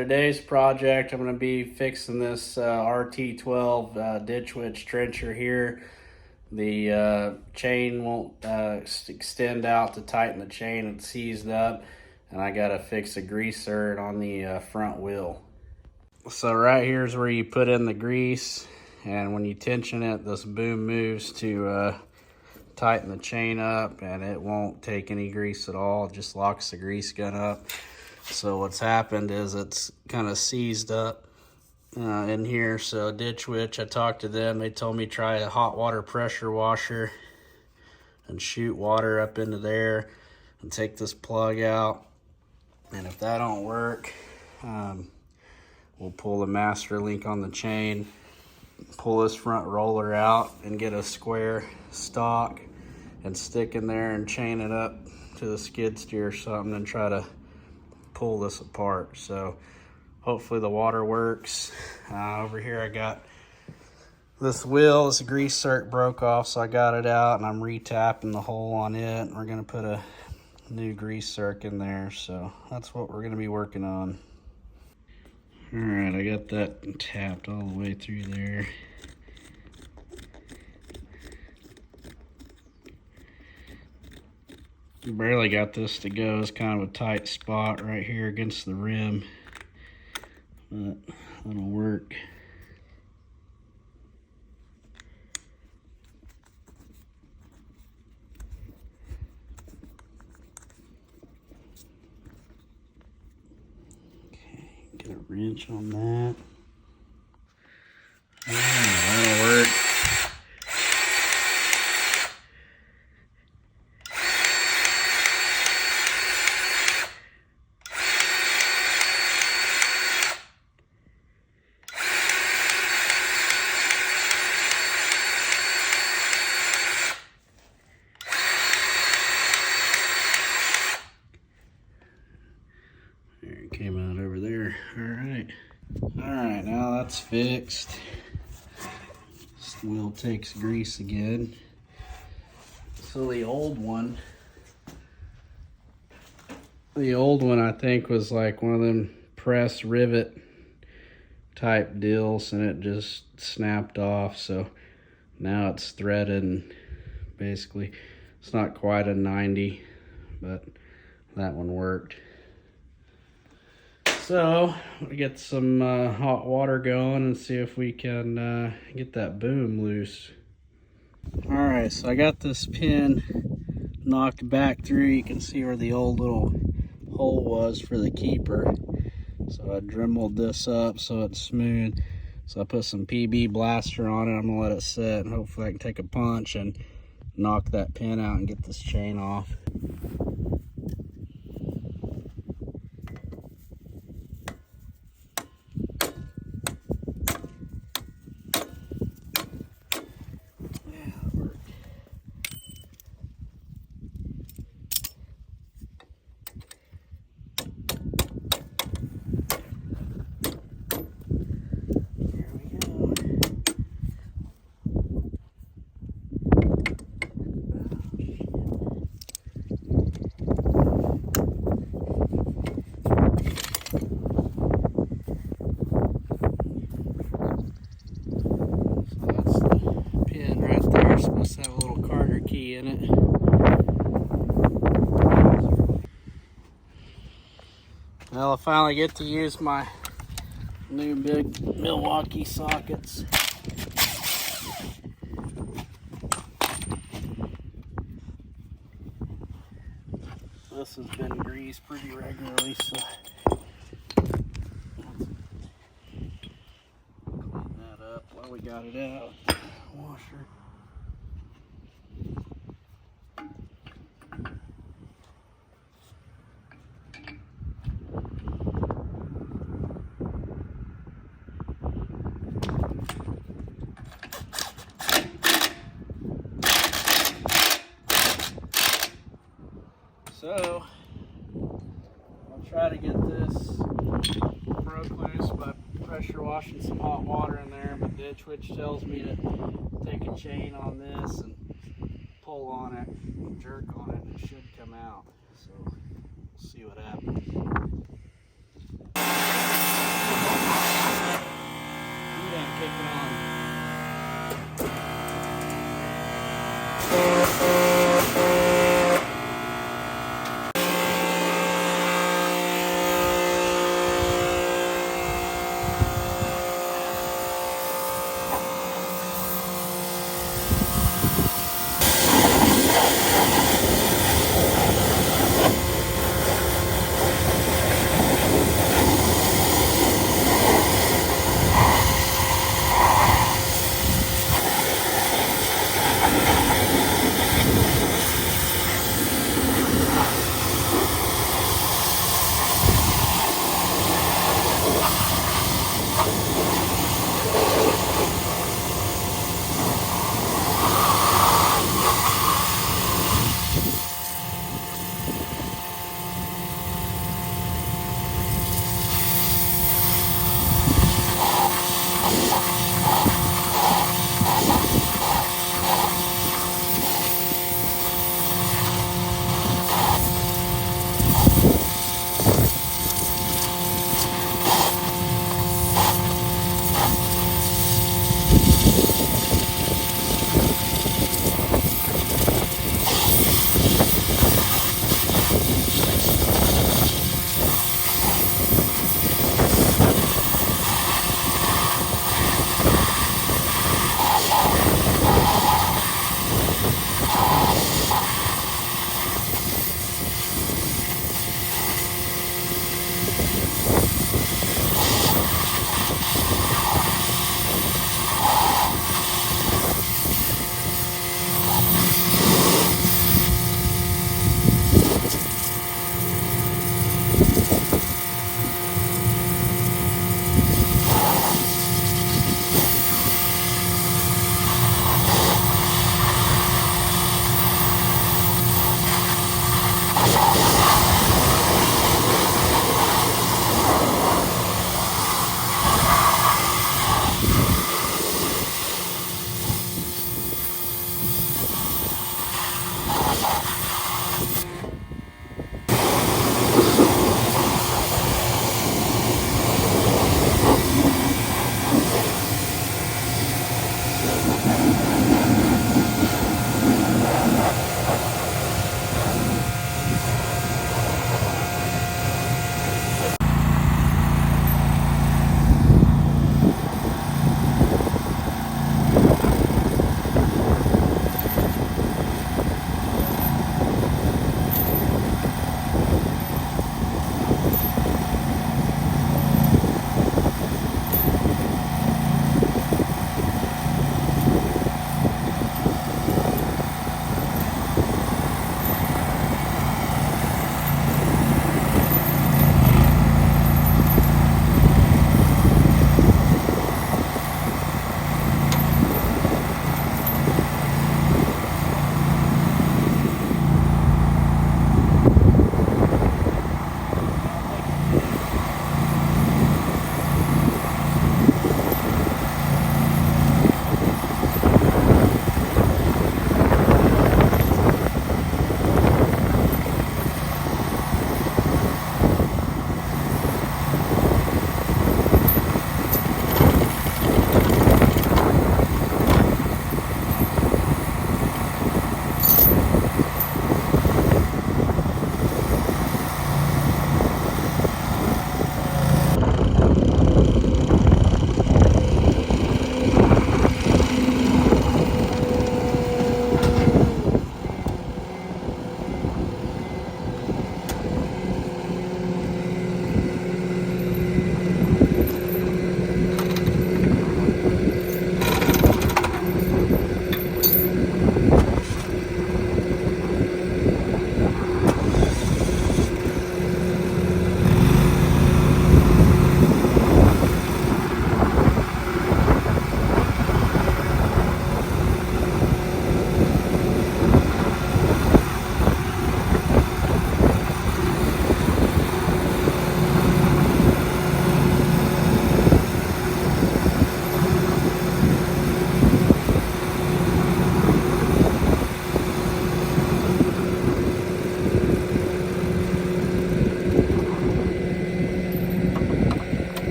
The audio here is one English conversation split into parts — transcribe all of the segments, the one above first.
today's project, I'm going to be fixing this RT12 Ditchwitch trencher here. The chain won't extend out to tighten the chain. It's seized up, and I got to fix a grease zerd on the front wheel. So right here is where you put in the grease, and when you tension it, this boom moves to tighten the chain up, and it won't take any grease at all. It just locks the grease gun up. So what's happened is it's kind of seized up in here. So Ditchwitch, I talked to them. They told me try a hot water pressure washer and shoot water up into there and take this plug out. And if that don't work, we'll pull the master link on the chain, pull this front roller out and get a square stock and stick in there and chain it up to the skid steer or something and try to pull this apart. So hopefully the water works. Over here I got this wheel. This grease zert broke off, so I got it out and I'm retapping the hole on it. We're gonna put a new grease zert in there, so that's what we're gonna be working on. All right, I got that tapped all the way through there. Barely got this to go. It's kind of a tight spot right here against the rim, but it'll work. Okay, get a wrench on that. That'll work. Came out over there. All right, now that's fixed. This wheel takes grease again. So the old one I think was like one of them press rivet type deals, and it just snapped off. So now it's threaded, and basically it's not quite a 90, but that one worked. So we get some hot water going and see if we can get that boom loose. All right, so I got this pin knocked back through. You can see where the old little hole was for the keeper. So I dremeled this up so it's smooth. So I put some PB blaster on it. I'm gonna let it sit, and hopefully I can take a punch and knock that pin out and get this chain off. Supposed to have a little Carter key in it. Well, I finally get to use my new big Milwaukee sockets. This has been greased pretty regularly, so clean that up while we got it out. Washer. So I'll try to get this broke loose by pressure washing some hot water in there, but Ditchwitch tells me to take a chain on this and pull on it, jerk on it, and it should come out. So we'll see what happens.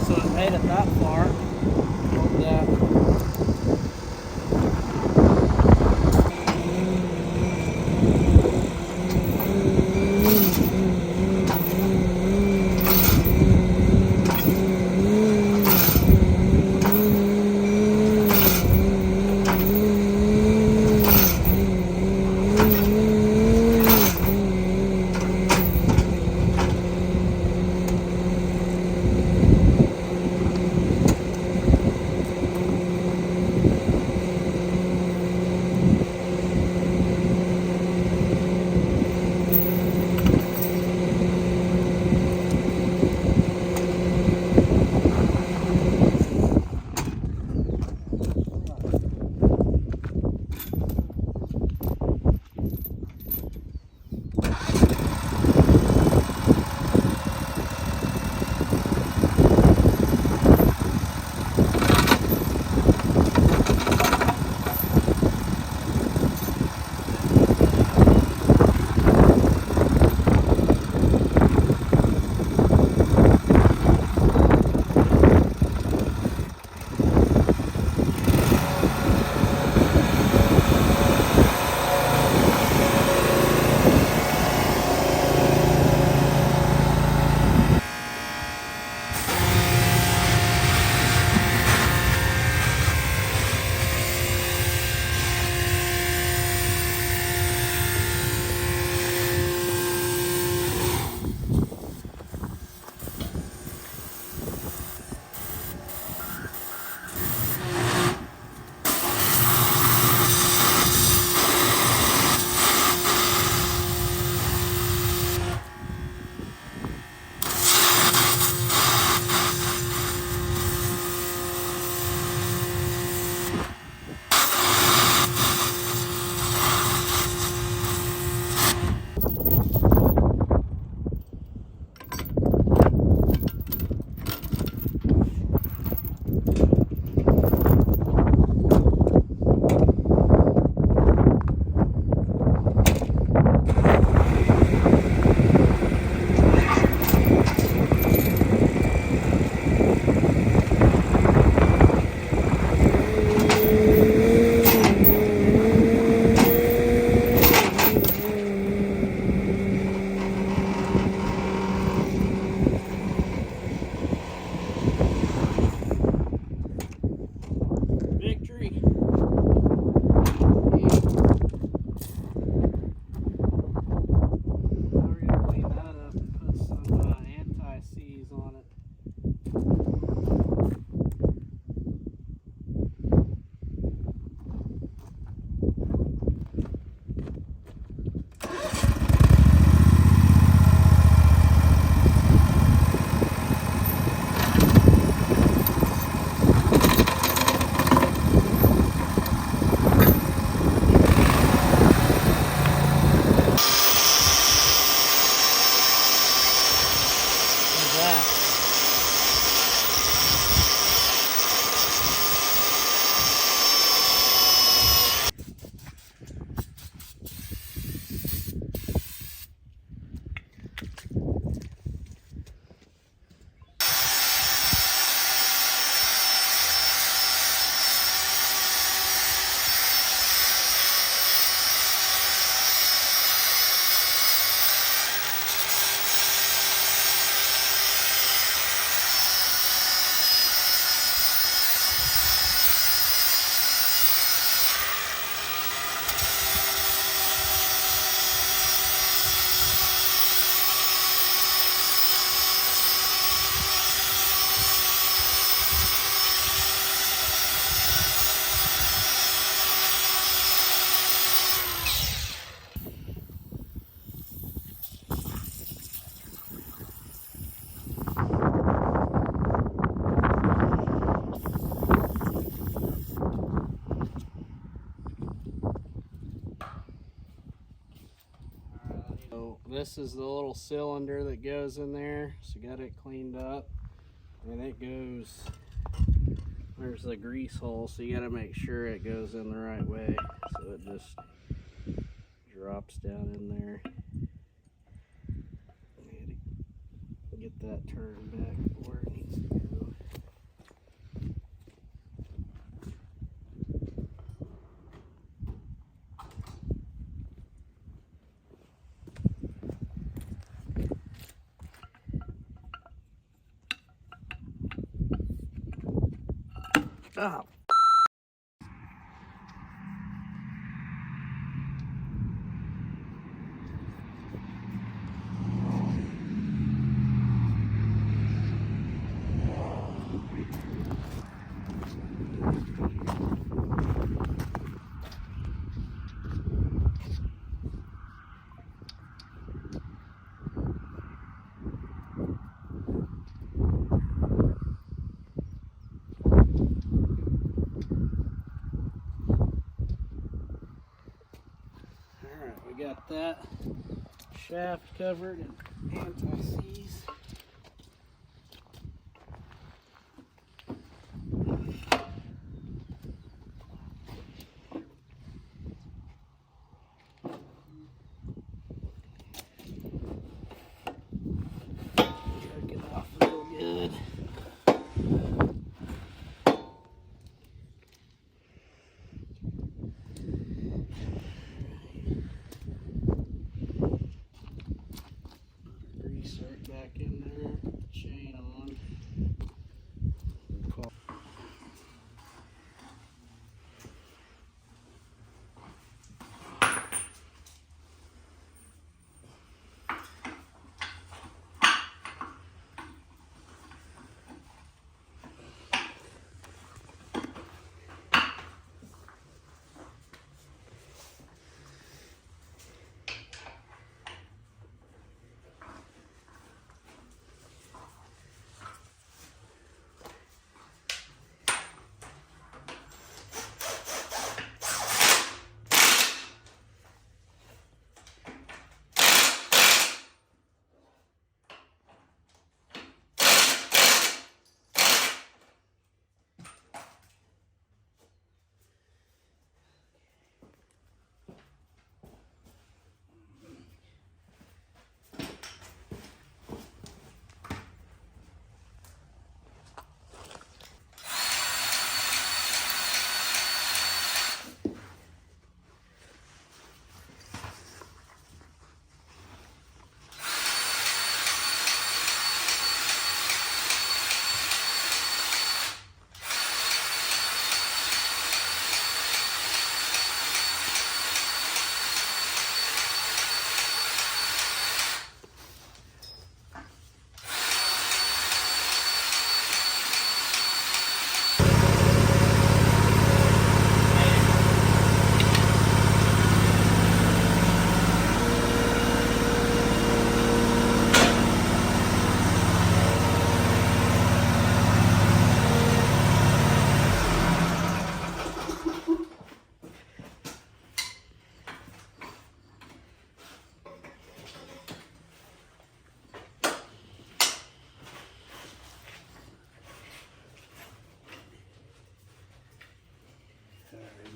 so it made it that far. Hope that. This is the little cylinder that goes in there, so got it cleaned up, and it goes, there's the grease hole, so you got to make sure it goes in the right way, so it just drops down in there. Get that turned back where it needs to go. Oh. We got that shaft covered in anti-seize. Jerk it off real good. Grease back in there, put the chain on.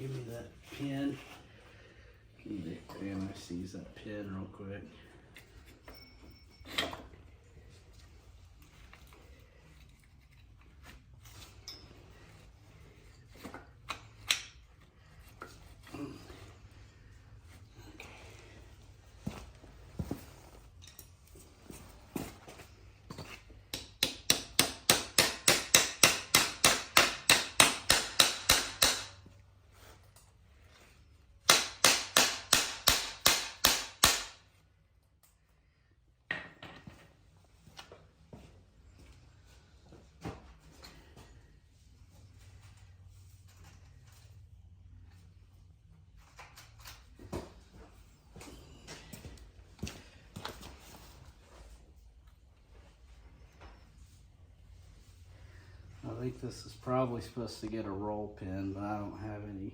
Give me that pin. Need to anti-seize that pin real quick. I think this is probably supposed to get a roll pin, but I don't have any.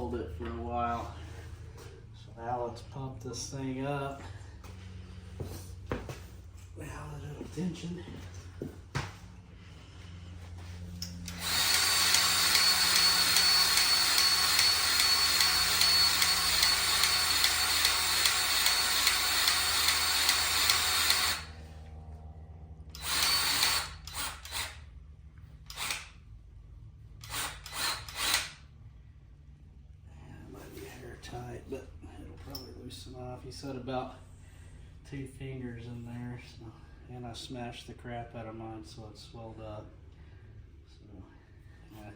hold it for a while. So now let's pump this thing up. Now a little tension. Tight, but it'll probably loosen off. He said about 2 fingers in there, so, and I smashed the crap out of mine so it swelled up. So yeah,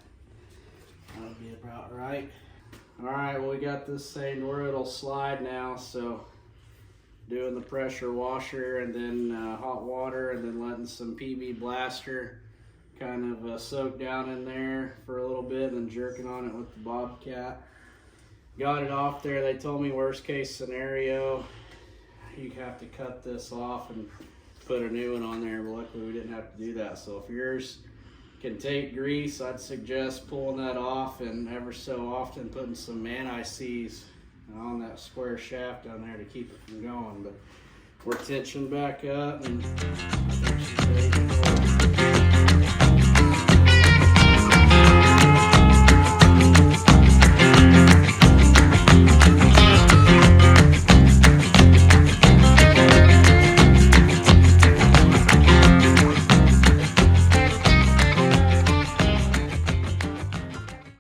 that'll be about right. Alright, well, we got this thing where it'll slide now, so doing the pressure washer and then hot water and then letting some PB blaster kind of soak down in there for a little bit and jerking on it with the bobcat. Got it off there. They told me worst case scenario, you have to cut this off and put a new one on there, but luckily we didn't have to do that. So if yours can take grease, I'd suggest pulling that off and ever so often putting some anti-seize on that square shaft down there to keep it from going. But we're tensioning back up and